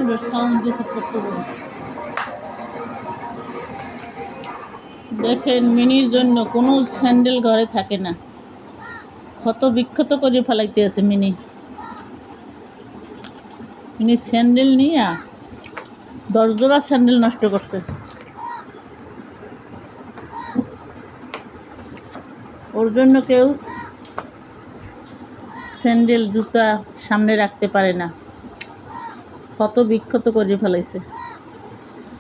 এবার সাউন্ড দিয়েছে কত বড়। দেখেন মিনির জন্য কোনো স্যান্ডেল ঘরে থাকে না, ক্ষত বিক্ষত করে ফেলাইতে আছে মিনি। মিনি স্যান্ডেল নিয়ে 10 জোড়া স্যান্ডেল নষ্ট করছে। ওর জন্য কেউ স্যান্ডেল জুতা সামনে রাখতে পারে না, ক্ষত বিক্ষত করে ফেলাইছে।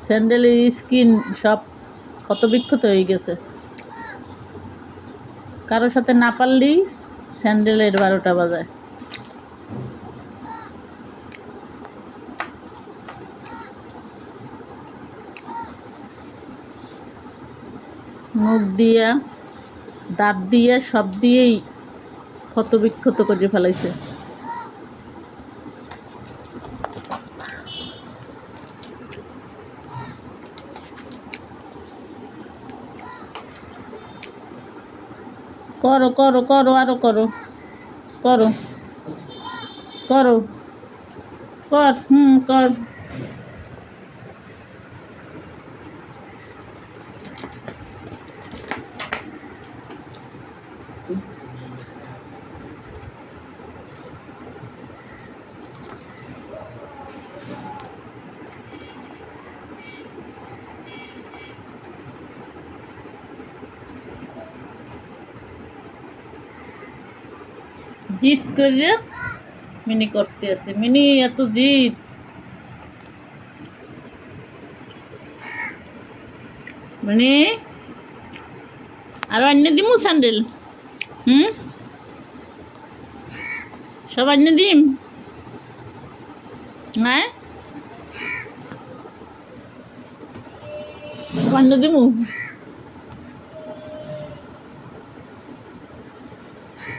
স্যান্ডেলের স্কিন সব ক্ষত বিক্ষত হয়ে গেছে। কারোর সাথে না পারলেই স্যান্ডেলের 12টা বাজায়। মুখ দিয়া দাঁত দিয়ে সব দিয়েই ক্ষত বিক্ষত করে ফেলাইছে। করো করো করো আরো করো, করো করো, কর কর। জিদ করে মিনি করতে আছে। মিনি এত জিদ। মানে আর অন্য দিমু স্যান্ডেল? সব অন্য দিম? হ্যাঁ, অন্য দিমু?